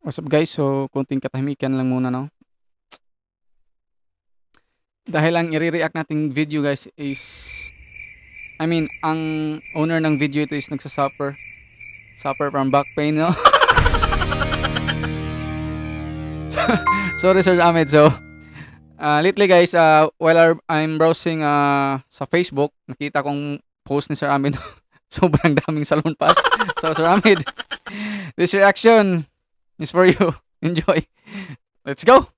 What's up guys? So, konting katahimikan lang muna, no? Dahil ang i-react nating video guys is, ang owner ng video ito is suffer from back pain, no? Sorry Sir Ahmed. So, lately guys, I'm browsing sa Facebook, nakita kong post ni Sir Ahmed. Sobrang daming salon pass. So, Sir Ahmed, this reaction is for you. Enjoy. Let's go!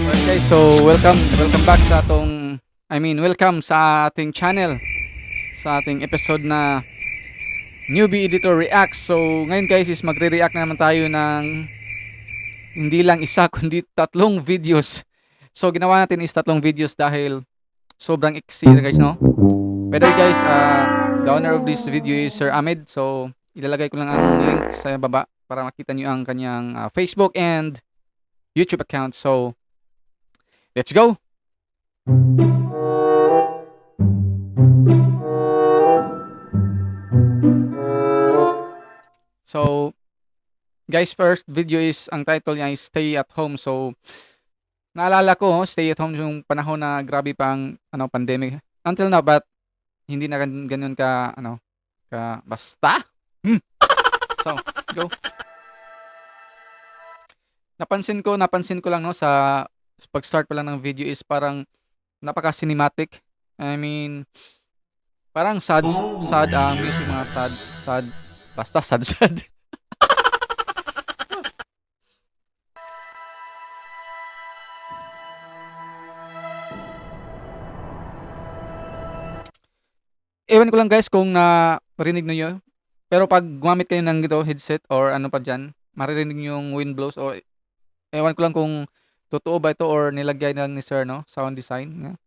Alright guys, so welcome back sa welcome sa ating channel, sa ating episode na Newbie Editor Reacts. So ngayon guys is magre-react na naman tayo ng hindi lang isa kundi tatlong videos. So ginawa natin is tatlong videos dahil sobrang iksi guys, no? By the way guys, the owner of this video is Sir Ahmed. So ilalagay ko lang ang link sa baba para makita nyo ang kanyang Facebook and YouTube account. So let's go! So, guys, first video is, ang title niya is Stay at Home. So, naalala ko, stay at home yung panahon na grabe pang pandemic. Until now, but hindi na ganyan ka, basta. So, go. Napansin ko lang, no, sa pag-start pa lang ng video is parang napaka-cinematic. Parang sad ang music, mga sad, basta sad. Ewan ko lang guys kung narinig niyo. Pero pag gumamit kayo ng headset or ano pa dyan, maririnig niyo yung wind blows, or ewan ko lang kung totoo ba ito or nilagay na lang ni Sir, no? Sound design. Yeah.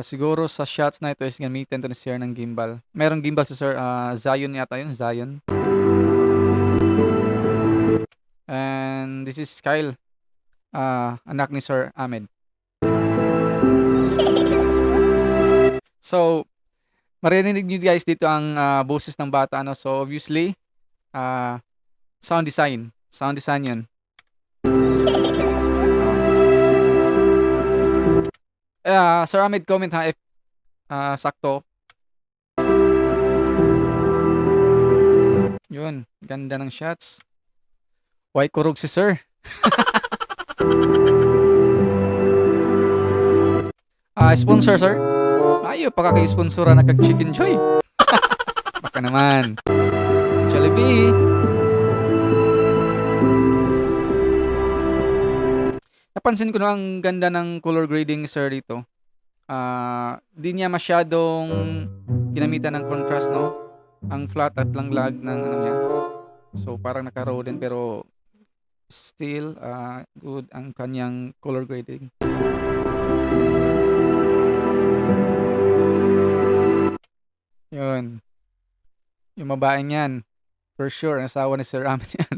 Siguro sa shots na ito is gamitin to ni Sir ng gimbal. Merong gimbal si Sir, Zion yata yun, Zion. And this is Kyle, anak ni Sir Ahmed. So, marinig nyo guys dito ang boses ng bata, so obviously sound design yun. Sir Ahmed, comment ha if sakto. Yun, ganda ng shots. Why kurog si Sir? Sponsor Sir? Ayo, pakaka-sponsora na kag Chicken Joy. Baka naman. Jollibee. Napansin ko na ang ganda ng color grading Sir dito. Di niya masyadong ginamitan ng contrast, no? Ang flat at langlag ng niya. So parang naka-raw din, pero still good ang kanyang color grading. Yun. Yung babaeng yan, for sure, ang asawa ni Sir Ahmed yan.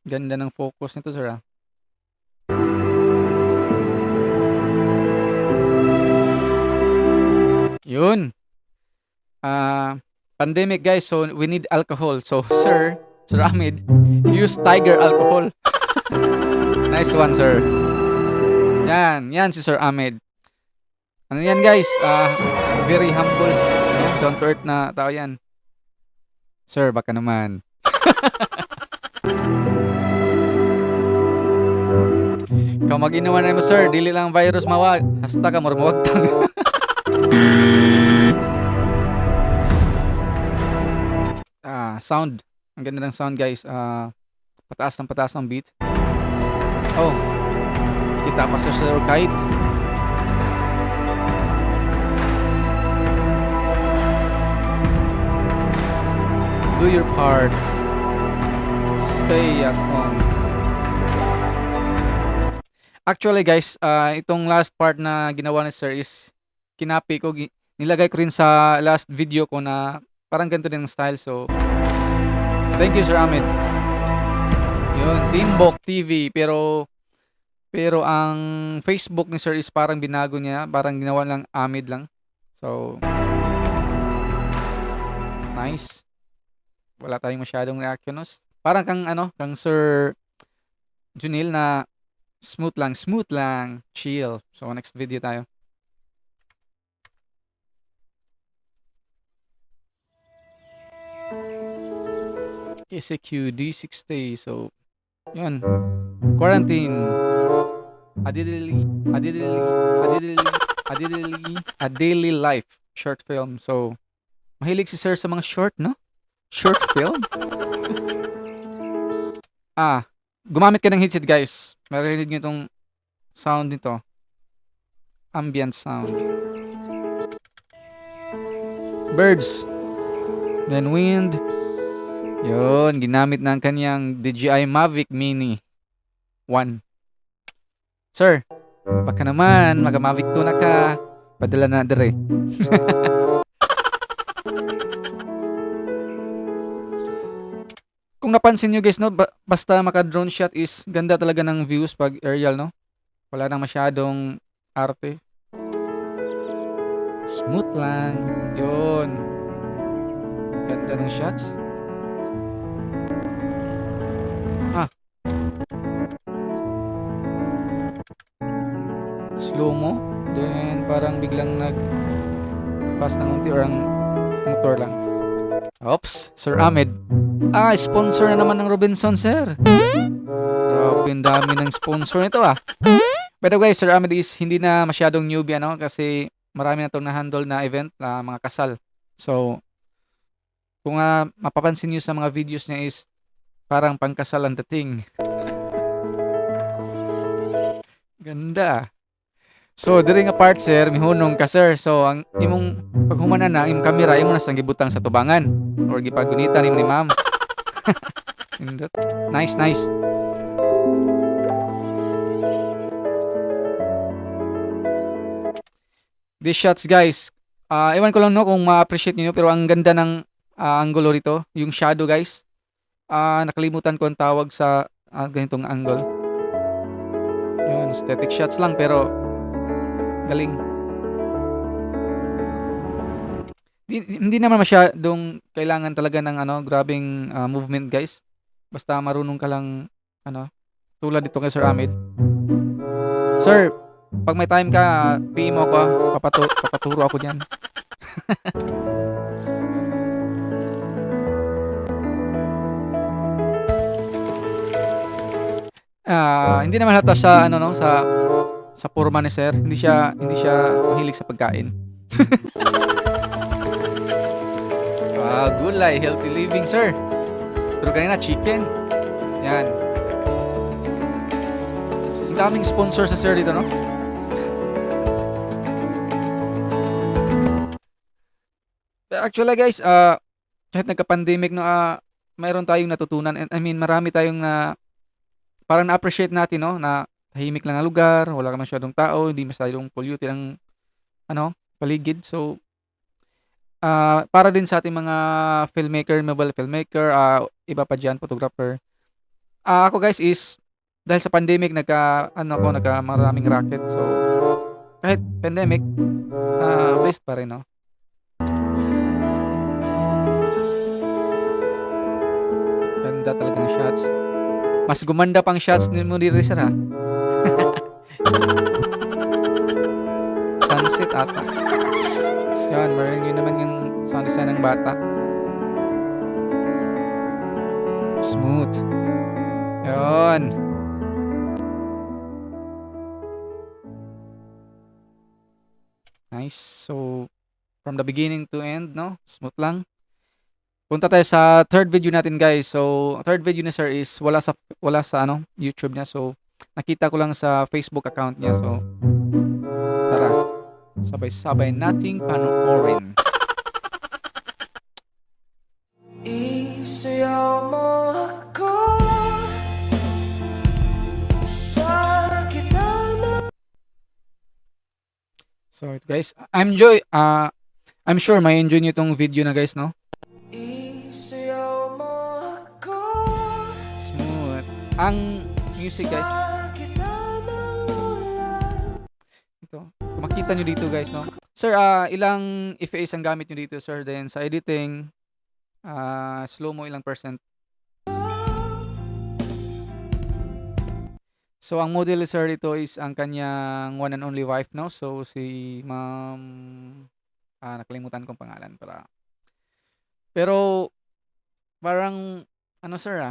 Ganda ng focus nito, Sir. Yun. Pandemic guys, so we need alcohol. So Sir Ahmed, use Tiger alcohol. Nice one, Sir. Yan si Sir Ahmed. Ano yan guys, very humble, no? Down to earth na tao yan. Sir, baka naman. Ikaw mag-inawa na mo Sir, dili lang virus mawag, hasta ka marmawagtang. Sound, ang ganda ng sound guys. Pataas ng beat. Oh, kita pa sa Sir kahit do your part. Stay at home. Actually guys, itong last part na ginawa ni Sir is kinapi ko, nilagay ko rin sa last video ko na parang ganito din ang style. So thank you Sir Ahmed. Yun, Timbok TV. Pero ang Facebook ni Sir is parang binago niya. Parang ginawa lang Amid lang. So, nice. Wala tayong masyadong reactionos. Parang kang ano, kang Sir Junil na smooth lang, chill. So, next video tayo. SAQ D60. So, yun. Quarantine. A daily life short film. So, mahilig si Sir sa mga short, no? Short film? Gumamit ka ng headset, guys. Marinig nyo itong sound nito. Ambient sound. Birds. Then wind. Yun, ginamit ng kanyang DJI Mavic Mini 1. Sir, baka naman, maga-Mavic 2 na ka. Padala na dire. Kung napansin nyo guys, no, basta maka-drone shot is ganda talaga ng views pag aerial, no? Wala nang masyadong arte. Smooth lang. Yun. Ganda ng shots. Slow mo. Then parang biglang fast ng unti or ang motor lang. Oops, Sir Ahmed. Sponsor na naman ng Robinson, sir. Grabe, ang dami ng sponsor nito Pero guys, Sir Ahmed is hindi na masyadong newbie kasi marami na itong na-handle na event na mga kasal. So, kung mapapansin nyo sa mga videos niya is parang pangkasal ang dating. Ganda. So, diri nga part, sir, mihunong ka, sir. So, ang imong paghumanan na, imong kamera, imong nasang gibutang sa tubangan. Or gipagunitan imong ni ma'am. Nice. These shots, guys. Ewan ko lang no kung ma-appreciate niyo pero ang ganda ng angulo rito. Yung shadow, guys. Nakalimutan ko ang tawag sa ganitong angle. Yun, static shots lang pero galing. Hindi naman masyadong kailangan talaga ng grabing movement, guys. Basta marunong ka lang tulad dito kay Sir Ahmed. Sir, pag may time ka, PM mo ako, papaturo ako diyan. Hindi naman halata sa sa forma ni sir. Hindi siya mahilig sa pagkain. Gulay, healthy living, sir. Pero kanina chicken. Yan. Ang daming sponsor sa sir dito, no? Actually, guys, kahit nagka-pandemic, no, mayroon tayong natutunan. And I mean, marami tayong parang na-appreciate natin, no, na tahimik lang ang lugar, wala ka masyadong tao, hindi masyadong polluted ang paligid. So, para din sa ating mga filmmaker, mobile filmmaker, iba pa dyan, photographer. Ako guys is, dahil sa pandemic, nagka maraming racket. So, kahit pandemic, blessed pa rin, no? Ganda talagang shots. Mas gumanda pang shots ni mo diri sir Sunset ata. Yan, marinig yun naman yung sound design ng bata. Smooth. Yan. Nice. So, from the beginning to end, no? Smooth lang. Punta tayo sa third video natin, guys. So, third video ni sir is wala sa YouTube niya. So, nakita ko lang sa Facebook account niya. So, tara. Sabay-sabay nating panoorin. Isayaw mo ako sa gitna. So, ito guys, I'm sure may enjoy niyo itong video na, guys, no? Smooth. Ang music guys, ito, kung makita nyo dito guys, no? Sir, ilang FAs ang gamit nyo dito sir? Then sa editing, slow mo ilang percent? So ang model sir dito is ang kanyang one and only wife, no? So si ma'am, nakalimutan kong pangalan para. Pero parang ano sir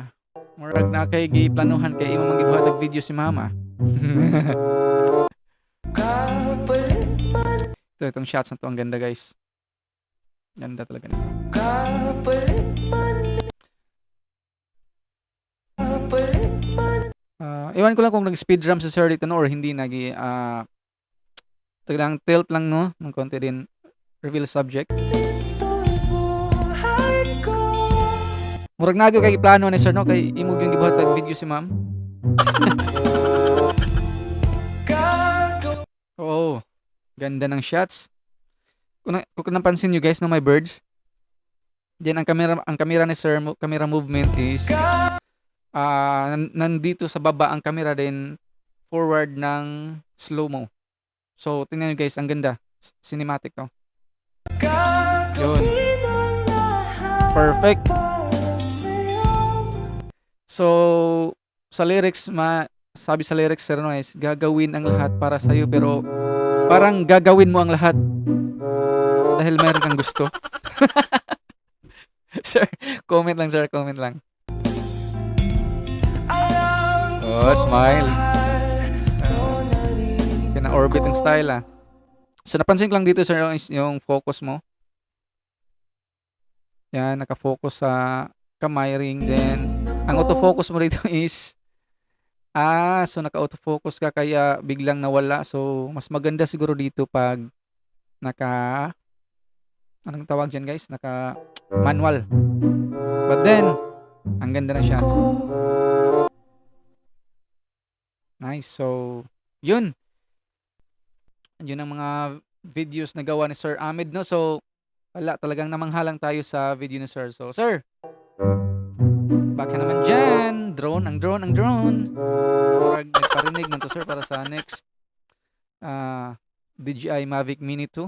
murag na kay giplanuhan kay imo magibuhatag video si mama. Itong shots na to ang ganda guys. Ganda talaga nito. Iwan ko lang kung nag-speed drum sa sir dito no or hindi talagang tilt lang no ng konti din reveal subject. Murag nagyo kay plano ni sir no kay imo yung gibuhatag video si ma'am. Oh, ganda ng shots. Kung napansin niyo guys no my birds. Then ang camera ni sir, camera movement is nandito sa baba ang camera din forward ng slow-mo. So, tingnan nyo guys, ang ganda. Cinematic to. Yun. Perfect. So, sa lyrics, sabi sa lyrics, sir, no, is gagawin ang lahat para sa'yo, pero parang gagawin mo ang lahat dahil meron kang gusto. Sir, comment lang sir, comment lang. Oh, smile. Orbit ang style So napansin ko lang dito sir yung focus mo. Yan, naka-focus sa kamay ring. Then ang autofocus mo dito is so naka-autofocus ka kaya biglang nawala. So mas maganda siguro dito pag anong tawag dyan guys? Naka manual. But then ang ganda na siya. Nice. So yun ang mga videos na gawa ni Sir Ahmed, no? So, talagang namanghalang tayo sa video ni Sir. So, Sir, baka naman dyan. Ang drone. Parang nagparinig na to, Sir, para sa next DJI Mavic Mini 2.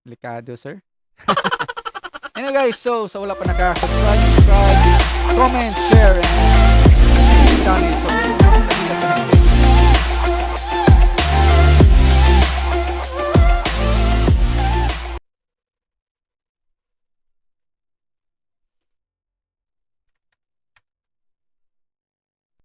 Delikado, Sir. Anyway, guys, so, sa wala pa subscribe, comment, share, and channel. So,